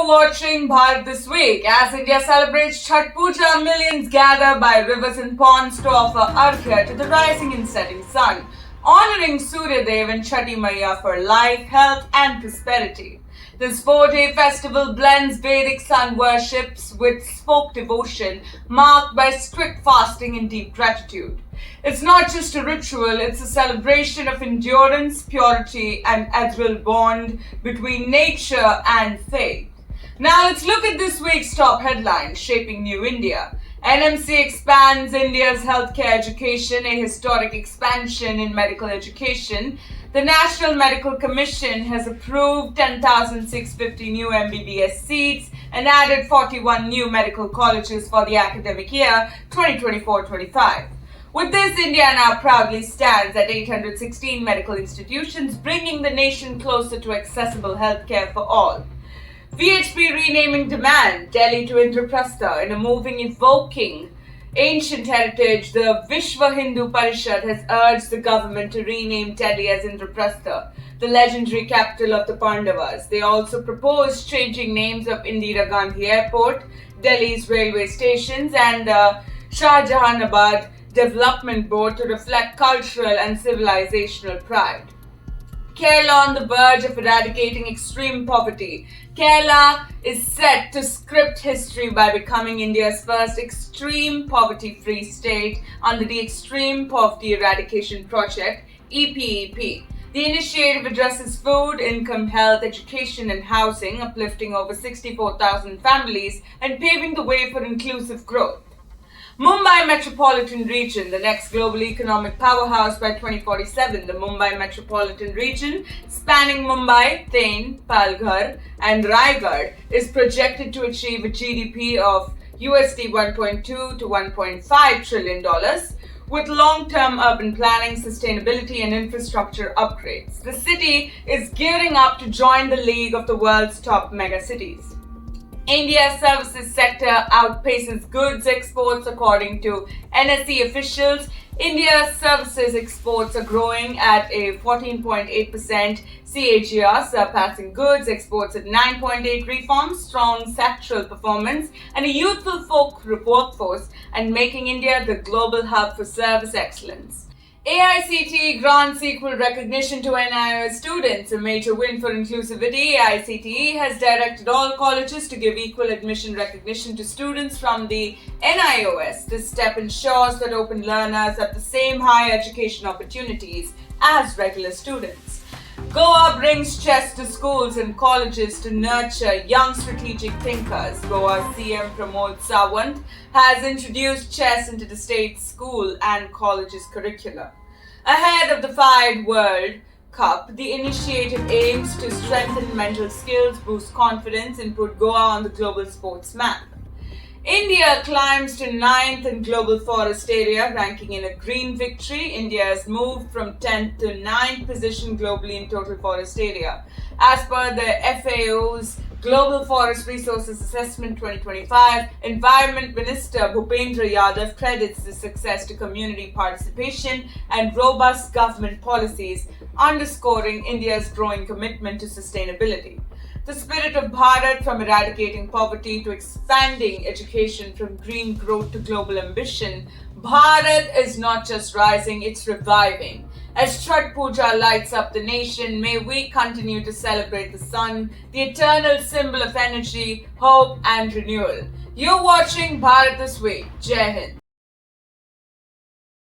You're watching Bharat This Week. As India celebrates Chhath Puja, millions gather by rivers and ponds to offer arghya to the rising and setting sun, honoring Surya Dev and Chhati Maiya for life, health and prosperity. This 4-day festival blends Vedic sun worships with folk devotion, marked by strict fasting and deep gratitude. It's not just a ritual, it's a celebration of endurance, purity, and ethereal bond between nature and faith. Now let's look at this week's top headlines shaping New India. NMC expands India's healthcare education, a historic expansion in medical education. The National Medical Commission has approved 10,650 new MBBS seats and added 41 new medical colleges for the academic year 2024-25. With this, India now proudly stands at 816 medical institutions, bringing the nation closer to accessible healthcare for all. VHP renaming demand Delhi to Indraprastha. In a moving evoking ancient heritage, the Vishwa Hindu Parishad has urged the government to rename Delhi as Indraprastha, the legendary capital of the Pandavas. They also proposed changing names of Indira Gandhi Airport, Delhi's railway stations, and the Shah Jahanabad Development Board to reflect cultural and civilizational pride. Kerala on the verge of eradicating extreme poverty. Kerala is set to script history by becoming India's first extreme poverty-free state under the Extreme Poverty Eradication Project, EPEP. The initiative addresses food, income, health, education, and housing, uplifting over 64,000 families and paving the way for inclusive growth. Mumbai Metropolitan Region, the next global economic powerhouse by 2047. The Mumbai Metropolitan Region, spanning Mumbai, Thane, Palghar, and Raigad, is projected to achieve a GDP of USD 1.2 to $1.5 trillion, with long-term urban planning, sustainability, and infrastructure upgrades. The city is gearing up to join the league of the world's top megacities. India's services sector outpaces goods exports according to NSE officials. India's services exports are growing at a 14.8% CAGR, surpassing goods exports at 9.8%, reforms, strong sectoral performance, and a youthful workforce, and making India the global hub for service excellence. AICTE grants equal recognition to NIOS students, a major win for inclusivity. AICTE has directed all colleges to give equal admission recognition to students from the NIOS. This step ensures that open learners have the same higher education opportunities as regular students. Goa brings chess to schools and colleges to nurture young strategic thinkers. Goa's CM Pramod Sawant has introduced chess into the state's school and colleges curricula. Ahead of the FIDE World Cup, the initiative aims to strengthen mental skills, boost confidence, and put Goa on the global sports map. India climbs to 9th in global forest area, ranking in a green victory. India has moved from 10th to 9th position globally in total forest area. As per the FAO's Global Forest Resources Assessment 2025, Environment Minister Bhupendra Yadav credits the success to community participation and robust government policies, underscoring India's growing commitment to sustainability. The spirit of Bharat, from eradicating poverty to expanding education, from green growth to global ambition, Bharat is not just rising, it's reviving. As Chhath Puja lights up the nation, may we continue to celebrate the sun, the eternal symbol of energy, hope, and renewal. You're watching Bharat This Week. Jai Hind.